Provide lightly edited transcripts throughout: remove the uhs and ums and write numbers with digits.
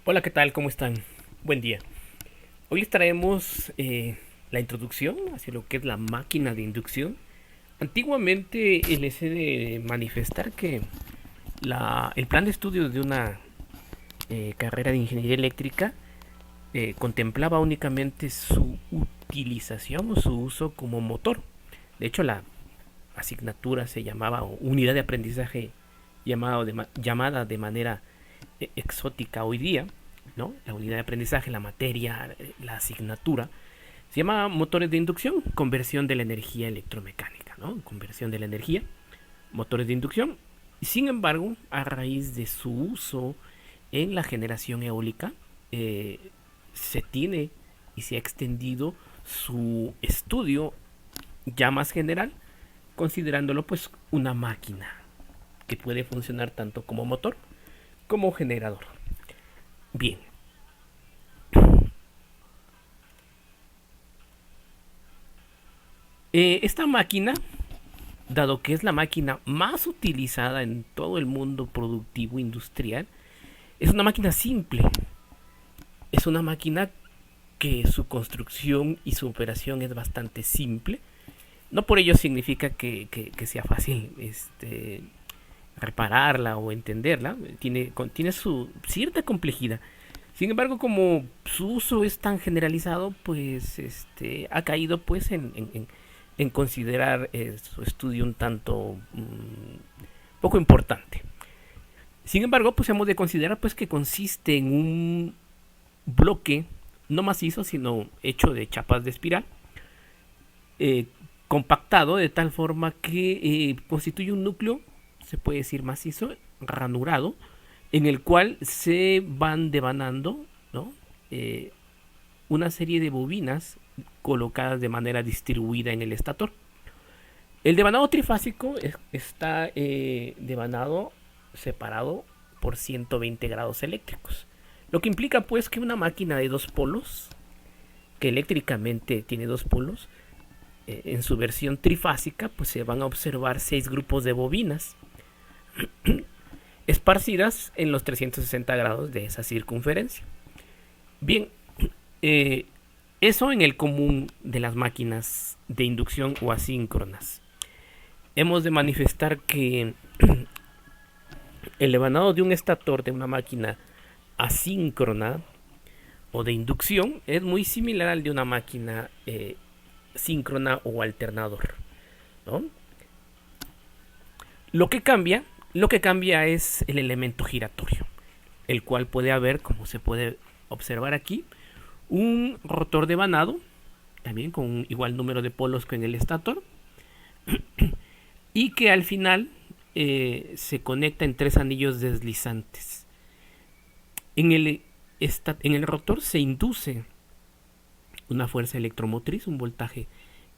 Hola, ¿qué tal? ¿Cómo están? Buen día. Hoy les traemos la introducción hacia lo que es la máquina de inducción. Antiguamente les he de manifestar que el plan de estudios de una carrera de ingeniería eléctrica contemplaba únicamente su utilización o su uso como motor. De hecho, la asignatura se llamaba o unidad de aprendizaje llamada de manera exótica hoy día, ¿no? La unidad de aprendizaje, la materia, la asignatura, se llama motores de inducción, conversión de la energía electromecánica, ¿no? Conversión de la energía, motores de inducción. Sin embargo, a raíz de su uso en la generación eólica, se tiene y se ha extendido su estudio ya más general, considerándolo pues una máquina que puede funcionar tanto como motor como generador. Bien, esta máquina, dado que es la máquina más utilizada en todo el mundo productivo industrial, es una máquina simple. Es una máquina que su construcción y su operación es bastante simple. No por ello significa que sea fácil repararla o entenderla. Tiene su cierta complejidad. Sin embargo, como su uso es tan generalizado, pues ha caído pues en considerar su estudio un tanto poco importante. Sin embargo, pues hemos de considerar pues que consiste en un bloque no macizo, sino hecho de chapas de espiral, eh, compactado de tal forma que constituye un núcleo, se puede decir macizo, ranurado, en el cual se van devanando, ¿no? Una serie de bobinas colocadas de manera distribuida en el estator. El devanado trifásico está devanado separado por 120 grados eléctricos. Lo que implica pues que una máquina de dos polos, que eléctricamente tiene dos polos, en su versión trifásica pues se van a observar 6 grupos de bobinas esparcidas en los 360 grados de esa circunferencia. Bien, eh, eso en el común de las máquinas de inducción o asíncronas. Hemos de manifestar que el devanado de un estator de una máquina asíncrona o de inducción es muy similar al de una máquina síncrona o alternador, ¿no? Lo que cambia, lo que cambia es el elemento giratorio, el cual puede haber, como se puede observar aquí, un rotor de vanado, también con un igual número de polos que en el estator, y que al final se conecta en 3 anillos deslizantes. En el rotor se induce una fuerza electromotriz, un voltaje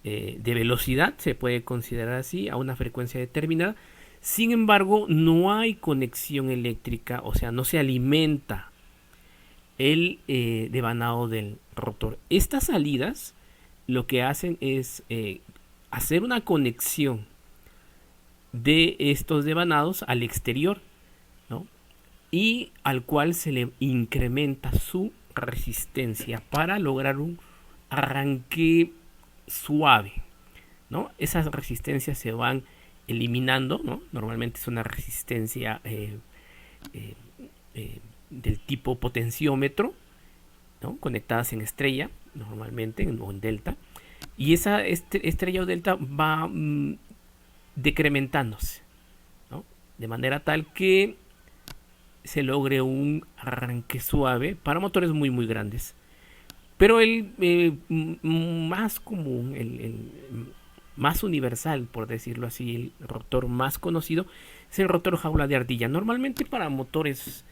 de velocidad, se puede considerar así, a una frecuencia determinada. Sin embargo, no hay conexión eléctrica, o sea, no se alimenta el devanado del rotor. Estas salidas lo que hacen es hacer una conexión de estos devanados al exterior, ¿no? Y al cual se le incrementa su resistencia para lograr un arranque suave, ¿no? Esas resistencias se van eliminando, ¿no? Normalmente es una resistencia eh, del tipo potenciómetro, ¿no? Conectadas en estrella, normalmente, o en delta, y esa estrella o delta va decrementándose, ¿no? De manera tal que se logre un arranque suave para motores muy muy grandes. Pero el más común, el más universal, por decirlo así, el rotor más conocido es el rotor jaula de ardilla. Normalmente para motores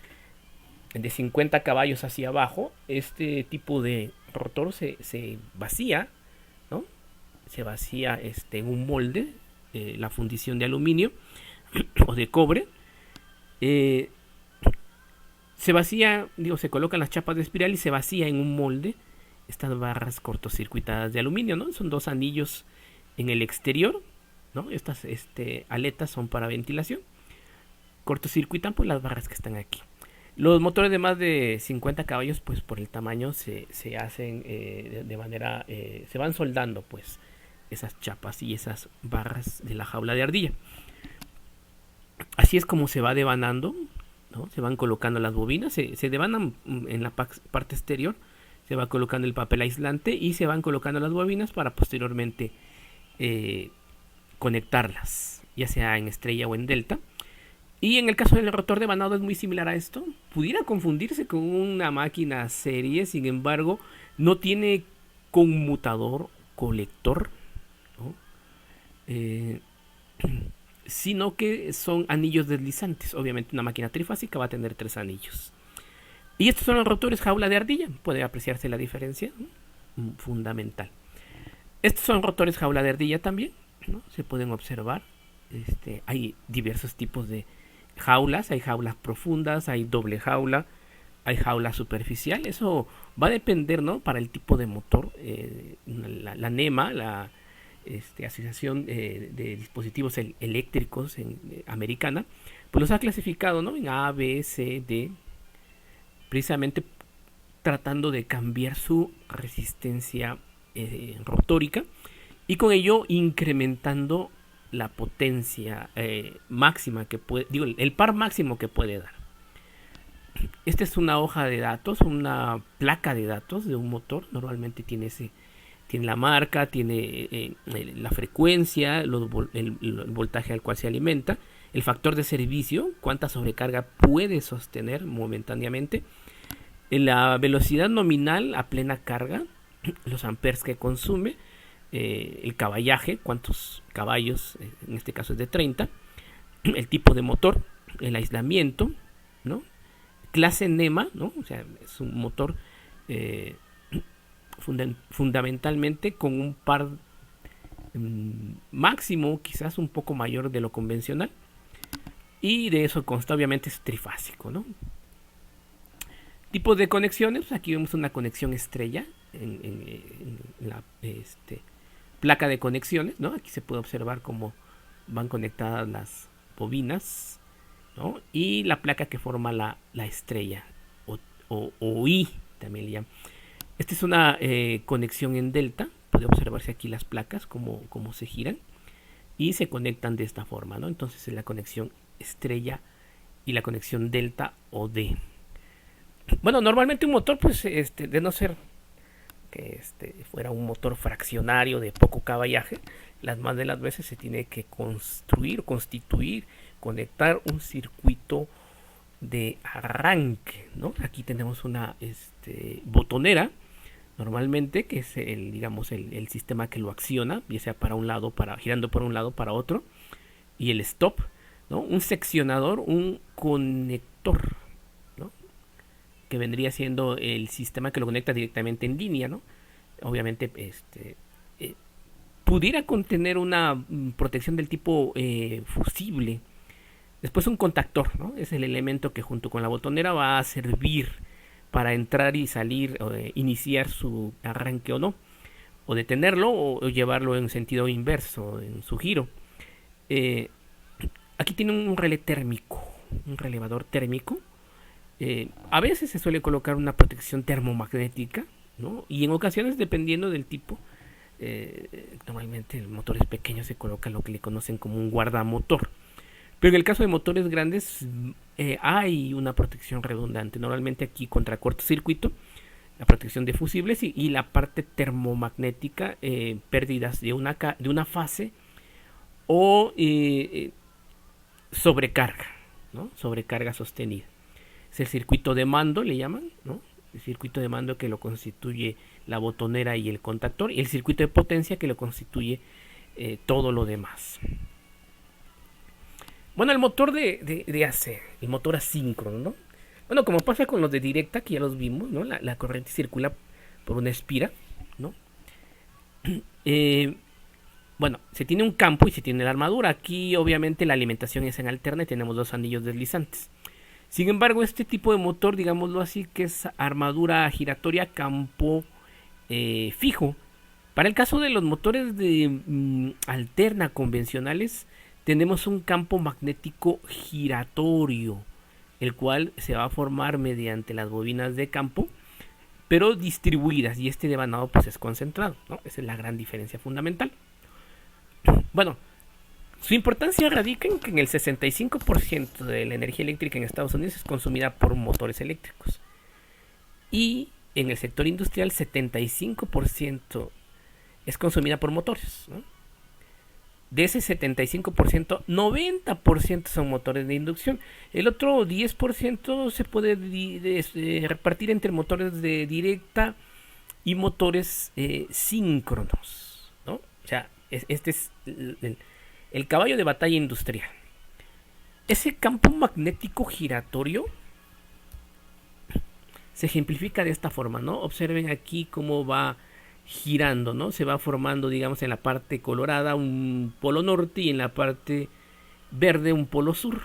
de 50 caballos hacia abajo, este tipo de rotor se vacía, ¿no? Se vacía en un molde, la fundición de aluminio o de cobre. Eh, Se vacía, digo, se colocan las chapas de espiral y se vacía en un molde estas barras cortocircuitadas de aluminio, ¿no? Son 2 anillos en el exterior, ¿no? Estas aletas son para ventilación. Cortocircuitan pues las barras que están aquí. Los motores de más de 50 caballos, pues por el tamaño se hacen de manera, se van soldando pues esas chapas y esas barras de la jaula de ardilla. Así es como se va devanando, ¿no? Se van colocando las bobinas, se devanan en la parte exterior, se va colocando el papel aislante y se van colocando las bobinas para posteriormente eh, conectarlas, ya sea en estrella o en delta. Y en el caso del rotor de vanado es muy similar a esto. Pudiera confundirse con una máquina serie, sin embargo, no tiene conmutador colector, ¿no? Eh, sino que son anillos deslizantes. Obviamente una máquina trifásica va a tener 3 anillos. Y estos son los rotores jaula de ardilla. Puede apreciarse la diferencia, ¿no? Fundamental. Estos son rotores jaula de ardilla también, ¿no? Se pueden observar. Hay diversos tipos de jaulas. Hay jaulas profundas, hay doble jaula, hay jaula superficial. Eso va a depender, ¿no? Para el tipo de motor. La NEMA, la Asociación de Dispositivos Eléctricos americana, pues los ha clasificado, ¿no? En A, B, C, D, precisamente tratando de cambiar su resistencia rotórica y con ello incrementando la potencia máxima que puede, digo, el par máximo que puede dar. Esta es una hoja de datos, una placa de datos de un motor. Normalmente tiene la marca, tiene la frecuencia, el voltaje al cual se alimenta, el factor de servicio, cuánta sobrecarga puede sostener momentáneamente, la velocidad nominal a plena carga, los amperes que consume, el caballaje, cuántos caballos, en este caso es de 30, el tipo de motor, el aislamiento, ¿no? Clase NEMA, ¿no? O sea, es un motor fundamentalmente con un par máximo, quizás un poco mayor de lo convencional, y de eso consta, obviamente es trifásico, ¿no? Tipos de conexiones, aquí vemos una conexión estrella en la placa de conexiones, ¿no? Aquí se puede observar cómo van conectadas las bobinas, ¿no? Y la placa que forma la estrella, o I también le llaman. Esta es una conexión en delta. Puede observarse aquí las placas como se giran y se conectan de esta forma, ¿no? Entonces es la conexión estrella y la conexión delta o D. Bueno, normalmente un motor, pues, de no ser que fuera un motor fraccionario de poco caballaje, las más de las veces se tiene que constituir, conectar un circuito de arranque, ¿no? Aquí tenemos una botonera, normalmente, que es el sistema que lo acciona, ya sea para un lado, girando por un lado para otro, y el stop, ¿no? Un seccionador, un conector, ¿no? Que vendría siendo el sistema que lo conecta directamente en línea, ¿no? Obviamente, pudiera contener una protección del tipo fusible. Después un contactor, ¿no? Es el elemento que junto con la botonera va a servir para entrar y salir, iniciar su arranque o no, o detenerlo o llevarlo en sentido inverso, en su giro. Aquí tiene un relé térmico, un relevador térmico. A veces se suele colocar una protección termomagnética, ¿no? Y en ocasiones, dependiendo del tipo, normalmente en motores pequeños se coloca lo que le conocen como un guardamotor. Pero en el caso de motores grandes hay una protección redundante. Normalmente aquí contra cortocircuito, la protección de fusibles y la parte termomagnética, pérdidas de una fase o sobrecarga, ¿no? Sobrecarga sostenida. Es el circuito de mando, le llaman, ¿no? El circuito de mando que lo constituye la botonera y el contactor, y el circuito de potencia que lo constituye todo lo demás. Bueno, el motor de AC, el motor asíncrono, ¿no? Bueno, como pasa con los de directa, que ya los vimos, ¿no? La corriente circula por una espira, ¿no? Bueno, se tiene un campo y se tiene la armadura. Aquí, obviamente, la alimentación es en alterna y tenemos 2 anillos deslizantes. Sin embargo, este tipo de motor, digámoslo así, que es armadura giratoria, campo fijo. Para el caso de los motores de alterna convencionales, tenemos un campo magnético giratorio. el cual se va a formar mediante las bobinas de campo, pero distribuidas, y este devanado pues es concentrado, ¿no? Esa es la gran diferencia fundamental. Bueno, su importancia radica en que en el 65% de la energía eléctrica en Estados Unidos es consumida por motores eléctricos. Y en el sector industrial 75% es consumida por motores, ¿no? De ese 75%, 90% son motores de inducción. El otro 10% se puede repartir entre motores de directa y motores síncronos, ¿no? O sea, este es el caballo de batalla industrial. Ese campo magnético giratorio se ejemplifica de esta forma, ¿no? Observen aquí cómo va girando, ¿no? Se va formando, digamos, en la parte colorada un polo norte y en la parte verde un polo sur,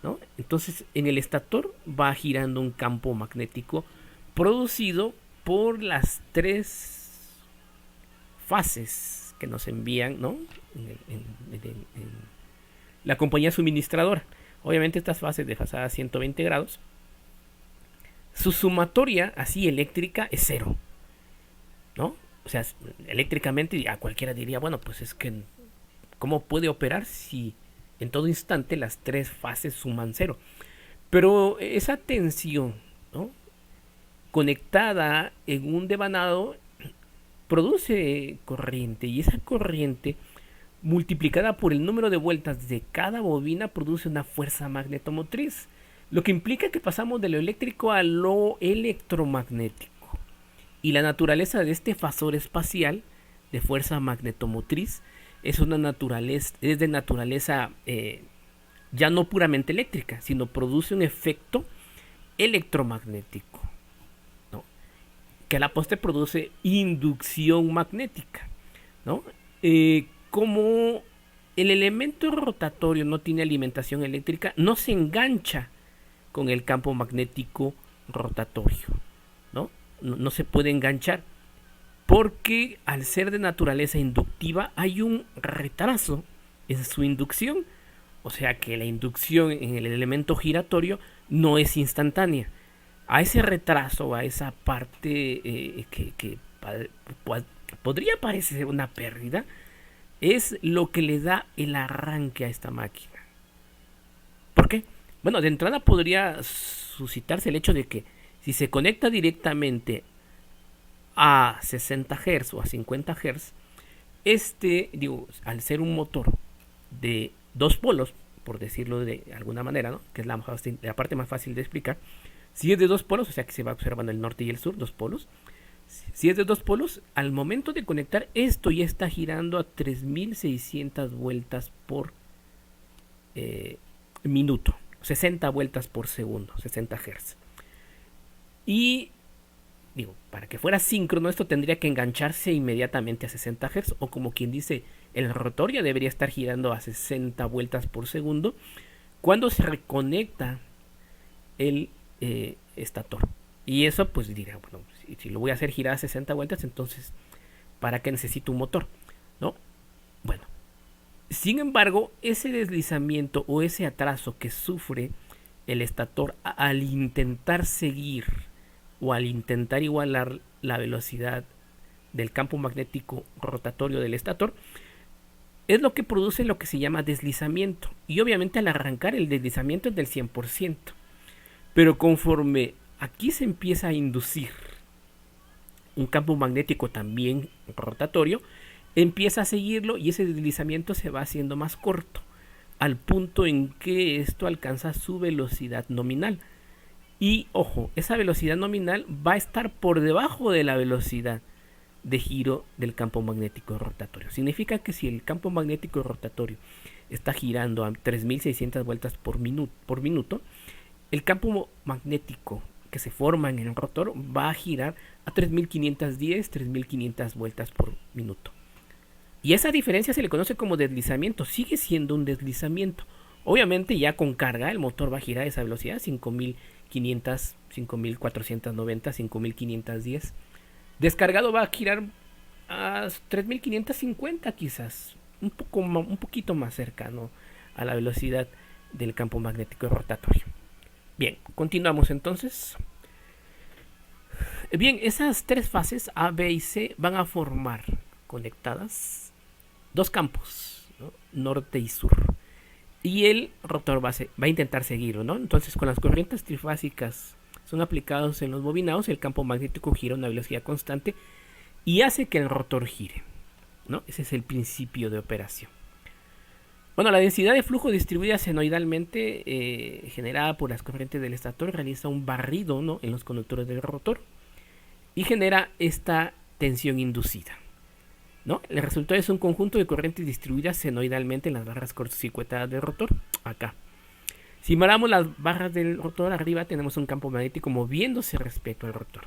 ¿no? Entonces, en el estator va girando un campo magnético producido por las tres fases que nos envían, ¿no? En la compañía suministradora. Obviamente estas fases desfasadas a 120 grados. Su sumatoria así eléctrica es cero, ¿no? O sea, eléctricamente a cualquiera diría, bueno, pues es que ¿cómo puede operar si en todo instante las tres fases suman cero? Pero esa tensión, ¿no?, conectada en un devanado produce corriente, y esa corriente multiplicada por el número de vueltas de cada bobina produce una fuerza magnetomotriz, lo que implica que pasamos de lo eléctrico a lo electromagnético. Y la naturaleza de este fasor espacial de fuerza magnetomotriz es de naturaleza ya no puramente eléctrica, sino produce un efecto electromagnético, ¿no?, que a la postre produce inducción magnética, ¿no? Como el elemento rotatorio no tiene alimentación eléctrica, no se engancha con el campo magnético rotatorio, ¿no? No se puede enganchar porque al ser de naturaleza inductiva hay un retraso en su inducción, o sea que la inducción en el elemento giratorio no es instantánea. A ese retraso, a esa parte que podría parecer una pérdida, es lo que le da el arranque a esta máquina. ¿Por qué? Bueno, de entrada podría suscitarse el hecho de que si se conecta directamente a 60 Hz o a 50 Hz, al ser un motor de dos polos, por decirlo de alguna manera, ¿no?, que es la parte más fácil de explicar, si es de dos polos, o sea que se va observando el norte y el sur, dos polos, si es de dos polos, al momento de conectar, esto ya está girando a 3600 vueltas por minuto, 60 vueltas por segundo, 60 Hz. Y para que fuera síncrono, esto tendría que engancharse inmediatamente a 60 Hz, o como quien dice, el rotor ya debería estar girando a 60 vueltas por segundo cuando se reconecta el estator. Y eso pues dirá, bueno, si lo voy a hacer girar a 60 vueltas, entonces ¿para qué necesito un motor?, ¿no? Bueno, sin embargo, ese deslizamiento o ese atraso que sufre el estator al intentar seguir o al intentar igualar la velocidad del campo magnético rotatorio del estator es lo que produce lo que se llama deslizamiento. Y obviamente al arrancar el deslizamiento es del 100%. Pero conforme aquí se empieza a inducir un campo magnético también rotatorio, empieza a seguirlo y ese deslizamiento se va haciendo más corto, al punto en que esto alcanza su velocidad nominal. Y ojo, esa velocidad nominal va a estar por debajo de la velocidad de giro del campo magnético rotatorio. Significa que si el campo magnético rotatorio está girando a 3600 vueltas por minuto, el campo magnético que se forma en el rotor va a girar a 3510, 3500 vueltas por minuto. Y esa diferencia se le conoce como deslizamiento. Sigue siendo un deslizamiento. Obviamente ya con carga el motor va a girar a esa velocidad, 5500, 5490, 5510. Descargado va a girar a 3550 quizás, un poquito más cercano a la velocidad del campo magnético rotatorio. Bien, continuamos entonces. Bien, esas tres fases A, B y C van a formar conectadas dos campos, ¿no? Norte y sur. Y el rotor va a intentar seguirlo, ¿no? Entonces, con las corrientes trifásicas son aplicados en los bobinados, el campo magnético gira a una velocidad constante y hace que el rotor gire, ¿no? Ese es el principio de operación. Bueno, la densidad de flujo distribuida senoidalmente generada por las corrientes del estator realiza un barrido, ¿no?, en los conductores del rotor y genera esta tensión inducida, ¿no? El resultado es un conjunto de corrientes distribuidas senoidalmente en las barras cortocircuitadas del rotor. Acá. Si miramos las barras del rotor, arriba tenemos un campo magnético moviéndose respecto al rotor.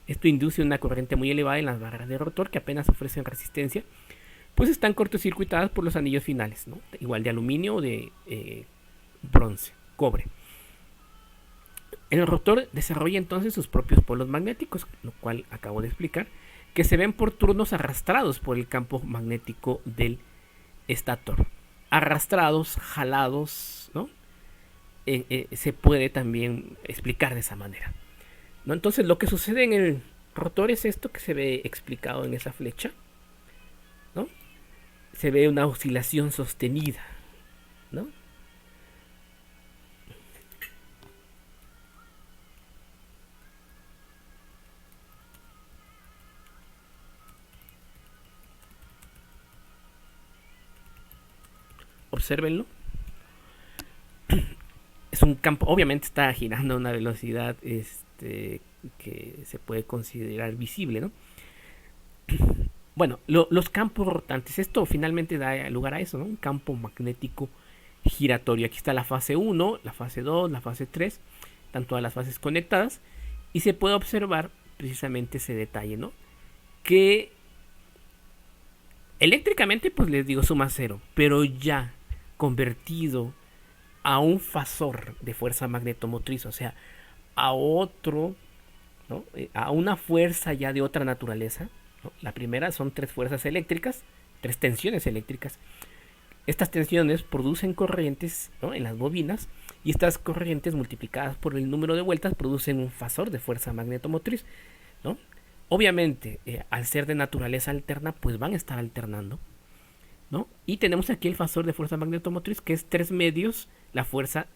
Esto induce una corriente muy elevada en las barras del rotor que apenas ofrecen resistencia, pues están cortocircuitadas por los anillos finales, ¿no? Igual de aluminio o de bronce, cobre. El rotor desarrolla entonces sus propios polos magnéticos, lo cual acabo de explicar, que se ven por turnos arrastrados por el campo magnético del estator. Arrastrados, jalados, ¿no? Se puede también explicar de esa manera, ¿no? Entonces lo que sucede en el rotor es esto que se ve explicado en esa flecha, ¿no? Se ve una oscilación sostenida, ¿no? Obsérvenlo. Es un campo, obviamente está girando a una velocidad que se puede considerar visible, ¿no? Bueno, los campos rotantes, esto finalmente da lugar a eso, ¿no? Un campo magnético giratorio. Aquí está la fase 1, la fase 2, la fase 3, están todas las fases conectadas y se puede observar precisamente ese detalle, ¿no? Que eléctricamente, pues les digo, suma cero, pero ya convertido a un fasor de fuerza magnetomotriz, o sea, a otro, ¿no?, a una fuerza ya de otra naturaleza, ¿no? La primera son tres fuerzas eléctricas, tres tensiones eléctricas. Estas tensiones producen corrientes, ¿no?, en las bobinas, y estas corrientes multiplicadas por el número de vueltas producen un fasor de fuerza magnetomotriz, ¿no? Obviamente, al ser de naturaleza alterna, pues van a estar alternando, ¿no? Y tenemos aquí el fasor de fuerza magnetomotriz, que es 3 medios la fuerza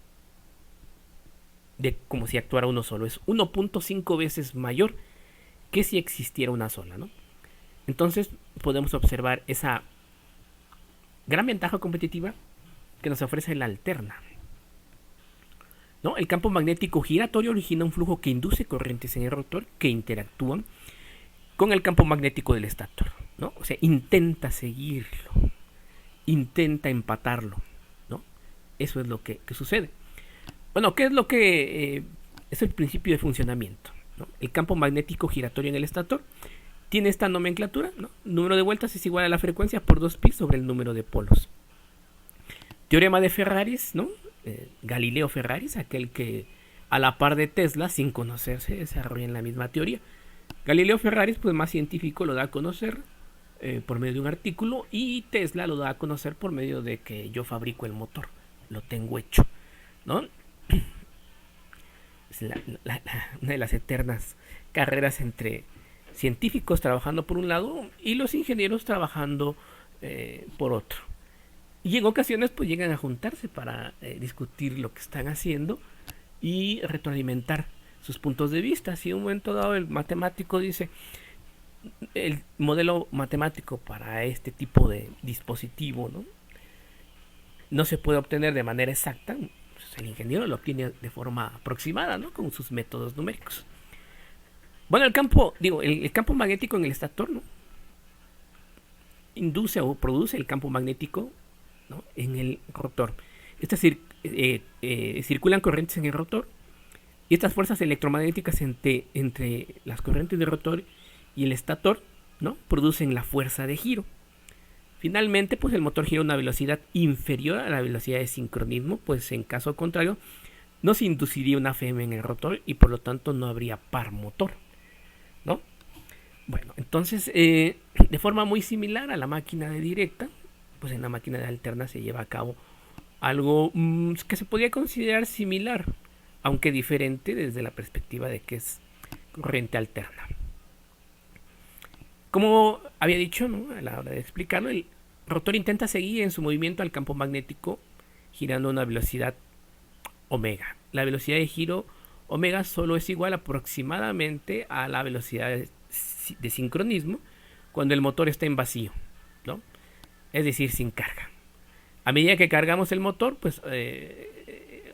de como si actuara uno solo. Es 1.5 veces mayor que si existiera una sola, ¿no? Entonces podemos observar esa gran ventaja competitiva que nos ofrece la alterna, ¿no? El campo magnético giratorio origina un flujo que induce corrientes en el rotor que interactúan con el campo magnético del estator, ¿no? O sea, intenta seguirlo, intenta empatarlo, ¿no? Eso es lo que sucede. Bueno, ¿qué es lo que es el principio de funcionamiento, ¿no? El campo magnético giratorio en el estator tiene esta nomenclatura, ¿no? Número de vueltas es igual a la frecuencia por 2pi sobre el número de polos. Teorema de Ferraris, ¿no? Galileo Ferraris, aquel que a la par de Tesla, sin conocerse, desarrollan la misma teoría. Galileo Ferraris, pues más científico, lo da a conocer por medio de un artículo, y Tesla lo da a conocer por medio de que yo fabrico el motor, lo tengo hecho, ¿no? Es una de las eternas carreras entre científicos trabajando por un lado y los ingenieros trabajando por otro. Y en ocasiones pues llegan a juntarse para discutir lo que están haciendo y retroalimentar sus puntos de vista. Si en un momento dado el matemático dice el modelo matemático para este tipo de dispositivo no se puede obtener de manera exacta, pues el ingeniero lo obtiene de forma aproximada, ¿no?, con sus métodos numéricos. Bueno, el campo magnético en el estator, ¿no?, induce o produce el campo magnético, ¿no?, en el rotor. Circulan corrientes en el rotor, y estas fuerzas electromagnéticas entre las corrientes del rotor y el estator, ¿no?, producen la fuerza de giro. Finalmente, pues el motor gira a una velocidad inferior a la velocidad de sincronismo, pues en caso contrario no se induciría una FM en el rotor y por lo tanto no habría par motor, ¿no? Bueno, entonces de forma muy similar a la máquina de directa, pues en la máquina de alterna se lleva a cabo algo que se podría considerar similar aunque diferente desde la perspectiva de que es corriente alterna. Como había dicho, ¿no?, a la hora de explicarlo, el rotor intenta seguir en su movimiento al campo magnético girando a una velocidad omega. La velocidad de giro omega solo es igual aproximadamente a la velocidad de sincronismo cuando el motor está en vacío, ¿no? Es decir, sin carga. A medida que cargamos el motor, pues,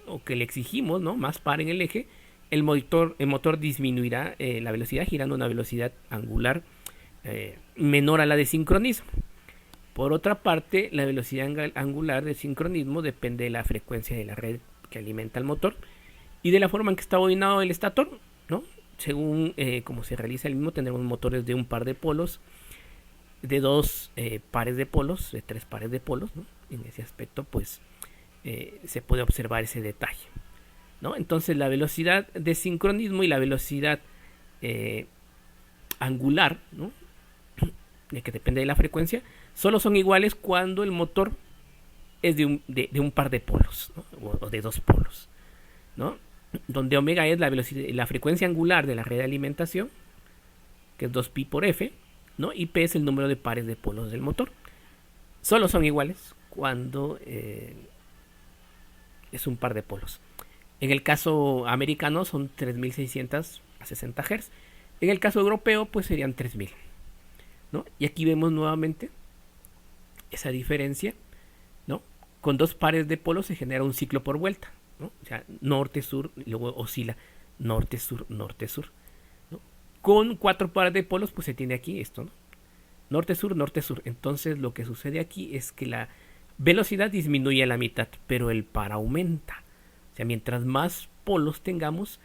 o que le exigimos, ¿no?, más par en el eje, el motor disminuirá la velocidad girando a una velocidad angular menor a la de sincronismo. Por otra parte, la velocidad angular de sincronismo depende de la frecuencia de la red que alimenta el motor y de la forma en que está bobinado el estator, ¿no? Según como se realiza el mismo, tendremos motores de un par de polos, de dos pares de polos, de tres pares de polos, ¿no? En ese aspecto, pues, se puede observar ese detalle, ¿no? Entonces, la velocidad de sincronismo y la velocidad angular, ¿no?, de que depende de la frecuencia, solo son iguales cuando el motor es de un par de polos, ¿no?, o de dos polos, ¿no? Donde omega es la velocidad, la frecuencia angular de la red de alimentación, que es 2pi por f, ¿no? Y p es el número de pares de polos del motor. Solo son iguales cuando es un par de polos. En el caso americano son 3600 a 60 Hz. En el caso europeo, pues serían 3000, ¿no? Y aquí vemos nuevamente esa diferencia, ¿no? Con dos pares de polos se genera un ciclo por vuelta, ¿no? O sea, norte-sur, y luego oscila norte-sur, norte-sur, ¿no? Con cuatro pares de polos, pues se tiene aquí esto, ¿no? Norte-sur, norte-sur. Entonces lo que sucede aquí es que la velocidad disminuye a la mitad, pero el par aumenta. O sea, mientras más polos tengamos,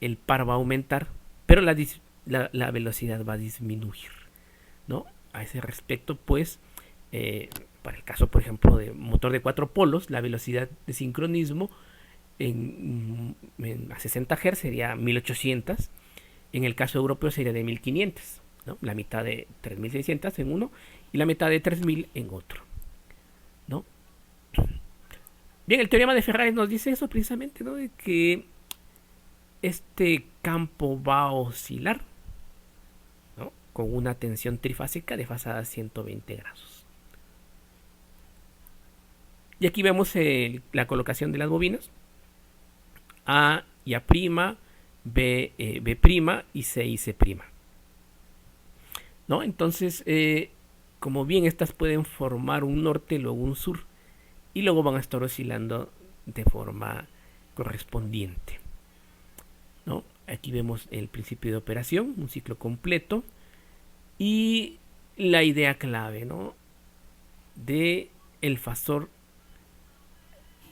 el par va a aumentar, pero la velocidad va a disminuir, ¿no? A ese respecto, pues, para el caso, por ejemplo, de motor de 4 polos, la velocidad de sincronismo a 60 Hz sería 1800. En el caso europeo sería de 1500, ¿no? La mitad de 3600 en uno y la mitad de 3000 en otro, ¿no? Bien, el teorema de Ferrari nos dice eso precisamente, ¿no?, de que este campo va a oscilar, ¿no?, con una tensión trifásica desfasada a 120 grados. Y aquí vemos la colocación de las bobinas A y A', B, B' y C y C', ¿no? Entonces, como bien estas pueden formar un norte, luego un sur, y luego van a estar oscilando de forma correspondiente, ¿no? Aquí vemos el principio de operación, un ciclo completo, y la idea clave, ¿no?, de el fasor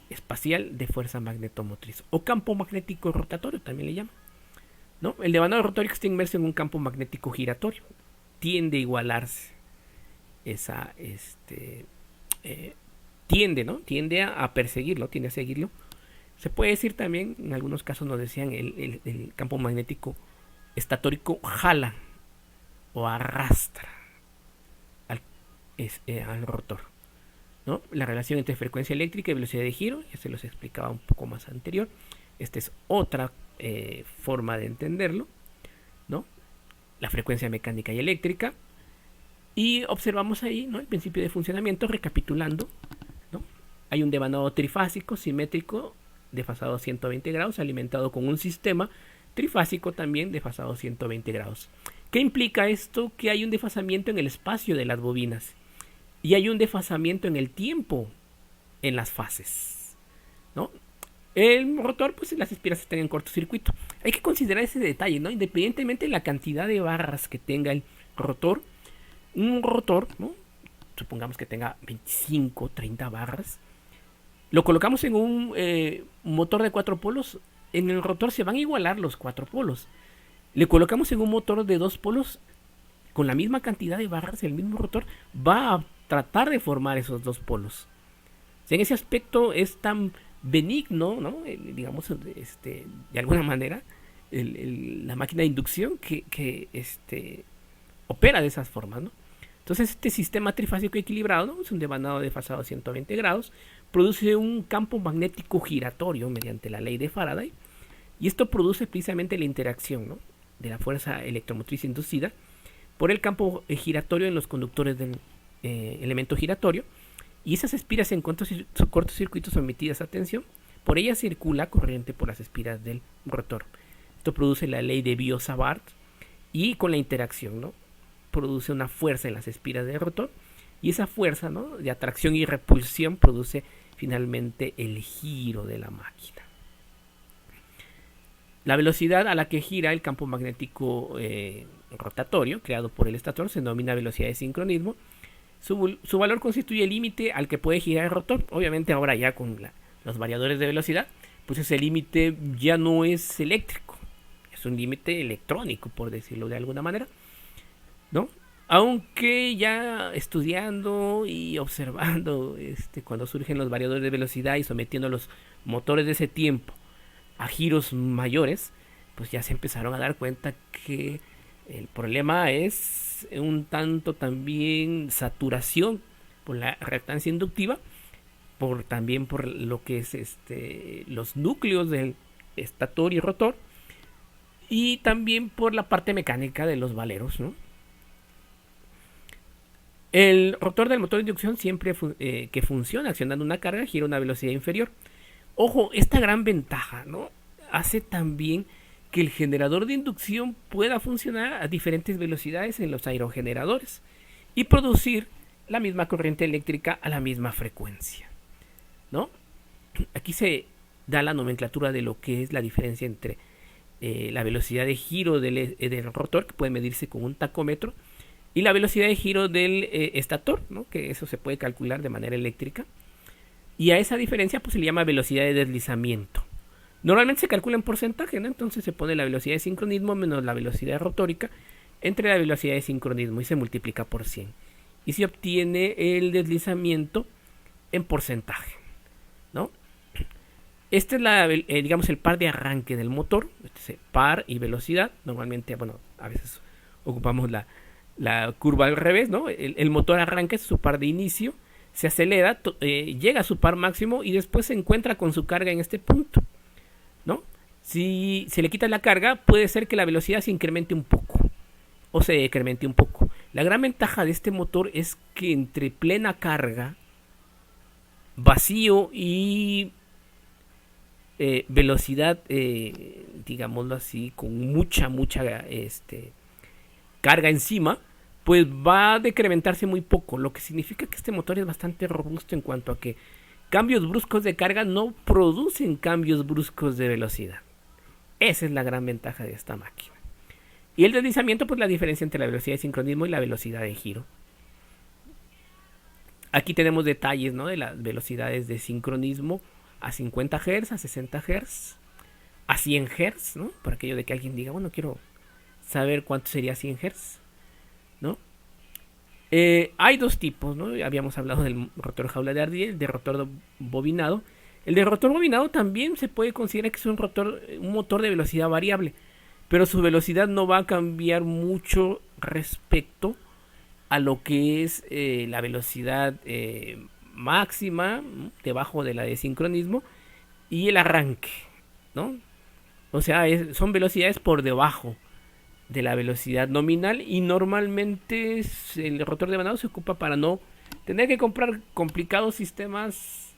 espacial de fuerza magnetomotriz o campo magnético rotatorio también le llaman, ¿no? El devanado rotorio está inmerso en un campo magnético giratorio, tiende a igualarse esa tiende a perseguirlo, tiende a seguirlo. Se puede decir también, en algunos casos nos decían, el campo magnético estatórico jala o arrastra al rotor, ¿no? La relación entre frecuencia eléctrica y velocidad de giro, ya se los explicaba un poco más anterior. Esta es otra forma de entenderlo, ¿no? La frecuencia mecánica y eléctrica. Y observamos ahí, ¿no?, el principio de funcionamiento, recapitulando, ¿no? Hay un devanado trifásico, simétrico, desfasado a 120 grados, alimentado con un sistema trifásico también desfasado a 120 grados. ¿Qué implica esto? Que hay un desfasamiento en el espacio de las bobinas y hay un desfasamiento en el tiempo en las fases, ¿no? El rotor, pues las espiras están en cortocircuito. Hay que considerar ese detalle, ¿no? Independientemente de la cantidad de barras que tenga el rotor, un rotor, ¿no?, supongamos que tenga 25, 30 barras, lo colocamos en un motor de 4 polos, en el rotor se van a igualar los 4 polos. Le colocamos en un motor de 2 polos, con la misma cantidad de barras, el mismo rotor va a tratar de formar esos 2 polos. O sea, en ese aspecto es tan benigno, ¿no?, digamos, de alguna manera, la máquina de inducción que opera de esas formas, ¿no? Entonces, este sistema trifásico equilibrado, ¿no?, es un devanado desfasado a 120 grados, produce un campo magnético giratorio mediante la ley de Faraday, Y esto produce precisamente la interacción, ¿no?, de la fuerza electromotriz inducida por el campo giratorio en los conductores del elemento giratorio. Y esas espiras en cortocircuito sometidas a tensión, por ellas circula corriente por las espiras del rotor. Esto produce la ley de Biot-Savart, y con la interacción, ¿no?, produce una fuerza en las espiras del rotor, y esa fuerza, ¿no?, de atracción y repulsión produce finalmente el giro de la máquina. La velocidad a la que gira el campo magnético rotatorio creado por el estator se denomina velocidad de sincronismo. Su valor constituye el límite al que puede girar el rotor. Obviamente ahora ya con los variadores de velocidad, pues ese límite ya no es eléctrico, es un límite electrónico, por decirlo de alguna manera, ¿no? Aunque ya estudiando y observando cuando surgen los variadores de velocidad y sometiendo los motores de ese tiempo a giros mayores, pues ya se empezaron a dar cuenta que el problema es un tanto también saturación por la reactancia inductiva, también por lo que es los núcleos del estator y rotor, y también por la parte mecánica de los valeros, ¿no? El rotor del motor de inducción siempre que funciona accionando una carga gira a una velocidad inferior. Ojo, esta gran ventaja, ¿no?, hace también que el generador de inducción pueda funcionar a diferentes velocidades en los aerogeneradores y producir la misma corriente eléctrica a la misma frecuencia, ¿no? Aquí se da la nomenclatura de lo que es la diferencia entre la velocidad de giro del rotor, que puede medirse con un tacómetro, y la velocidad de giro del estator, ¿no?, que eso se puede calcular de manera eléctrica. Y a esa diferencia pues se le llama velocidad de deslizamiento. Normalmente se calcula en porcentaje, ¿no? Entonces se pone la velocidad de sincronismo menos la velocidad rotórica entre la velocidad de sincronismo y se multiplica por 100. Y se obtiene el deslizamiento en porcentaje, ¿no? Este es digamos el par de arranque del motor, par y velocidad. Normalmente, bueno, a veces ocupamos la curva al revés, ¿no? El motor arranca, es su par de inicio, se acelera, llega a su par máximo y después se encuentra con su carga en este punto, ¿no? Si se le quita la carga, puede ser que la velocidad se incremente un poco o se decremente un poco. La gran ventaja de este motor es que entre plena carga, vacío y velocidad, digámoslo así, con mucha carga encima, pues va a decrementarse muy poco, lo que significa que este motor es bastante robusto en cuanto a que cambios bruscos de carga no producen cambios bruscos de velocidad. Esa es la gran ventaja de esta máquina. Y el deslizamiento, pues la diferencia entre la velocidad de sincronismo y la velocidad de giro. Aquí tenemos detalles, ¿no?, de las velocidades de sincronismo a 50 Hz, a 60 Hz, a 100 Hz, ¿no? Por aquello de que alguien diga, bueno, quiero saber cuánto sería 100 Hz, ¿no? Hay dos tipos, ¿no? Habíamos hablado del rotor jaula de ardilla y el de rotor bobinado. El de rotor bobinado también se puede considerar que es un motor de velocidad variable, pero su velocidad no va a cambiar mucho respecto a lo que es la velocidad máxima, debajo de la de sincronismo, y el arranque, ¿no? O sea, son velocidades por debajo de la velocidad nominal, y normalmente el rotor de bobinado se ocupa para no tener que comprar complicados sistemas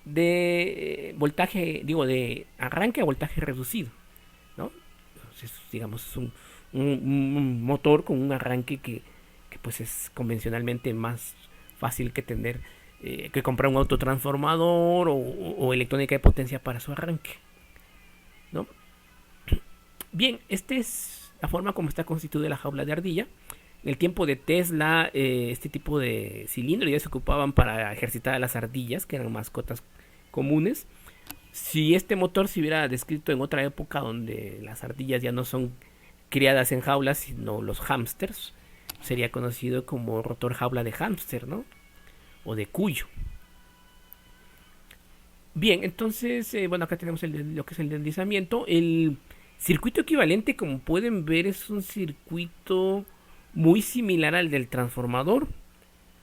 de voltaje, de arranque a voltaje reducido, ¿no? Entonces, digamos, es un motor con un arranque que pues es convencionalmente más fácil que tener que comprar un autotransformador o electrónica de potencia para su arranque, ¿no? Bien, esta es la forma como está constituida la jaula de ardilla. En el tiempo de Tesla, este tipo de cilindros ya se ocupaban para ejercitar a las ardillas, que eran mascotas comunes. Si este motor se hubiera descrito en otra época donde las ardillas ya no son criadas en jaulas, sino los hámsters, sería conocido como rotor jaula de hámster, ¿no? O de cuyo. Bien, entonces, bueno, acá tenemos lo que es el deslizamiento. El circuito equivalente, como pueden ver, es un circuito muy similar al del transformador,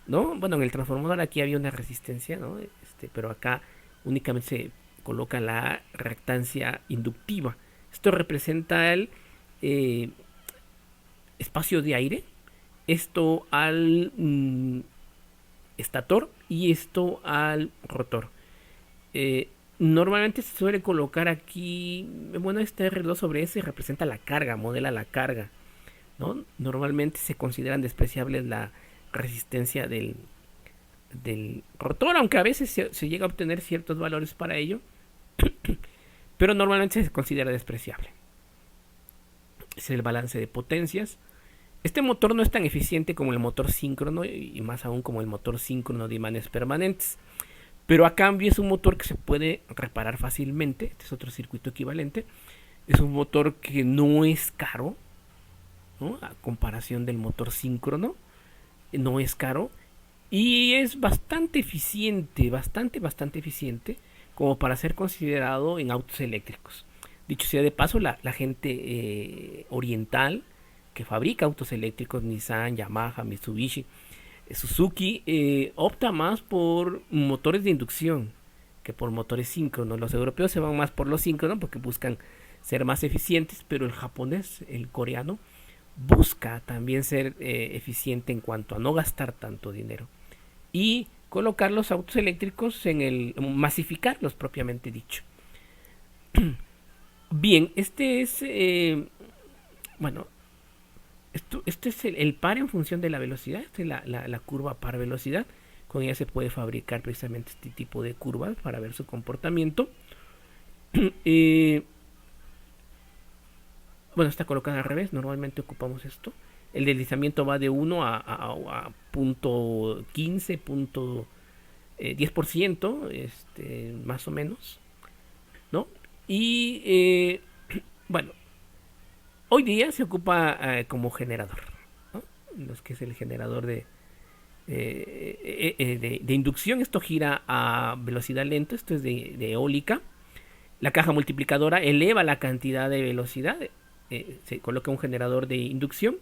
¿no? Bueno, en el transformador aquí había una resistencia, ¿no? Pero acá únicamente se coloca la reactancia inductiva. Esto representa el espacio de aire, esto al estator y esto al rotor. Normalmente se suele colocar aquí, bueno, este R2 sobre S representa la carga, modela la carga, ¿no? Normalmente se consideran despreciables la resistencia del rotor, aunque a veces se llega a obtener ciertos valores para ello, pero normalmente se considera despreciable. Es el balance de potencias. Este motor no es tan eficiente como el motor síncrono y más aún como el motor síncrono de imanes permanentes, pero a cambio es un motor que se puede reparar fácilmente. Este es otro circuito equivalente. Es un motor que no es caro, ¿no? A comparación del motor síncrono, no es caro y es bastante eficiente, bastante eficiente como para ser considerado en autos eléctricos. Dicho sea de paso, la gente oriental que fabrica autos eléctricos, Nissan, Yamaha, Mitsubishi, Suzuki, opta más por motores de inducción que por motores síncronos. Los europeos se van más por los síncronos porque buscan ser más eficientes, pero el japonés, el coreano, busca también ser eficiente en cuanto a no gastar tanto dinero y colocar los autos eléctricos en el masificarlos propiamente dicho. Bien, este es bueno, esto es el par en función de la velocidad. Esta es la curva par velocidad. Con ella se puede fabricar precisamente este tipo de curvas para ver su comportamiento. Bueno, está colocada al revés. Normalmente ocupamos esto. El deslizamiento va de 1 a punto 15, punto 10%, más o menos, ¿no? Y bueno, hoy día se ocupa como generador, ¿no? Los que es el generador de inducción. Esto gira a velocidad lenta, esto es de eólica. La caja multiplicadora eleva la cantidad de velocidad, se coloca un generador de inducción.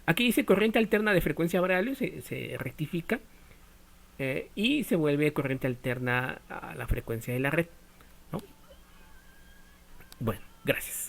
Aquí dice corriente alterna de frecuencia variable, se rectifica y se vuelve corriente alterna a la frecuencia de la red, ¿no? Bueno, gracias.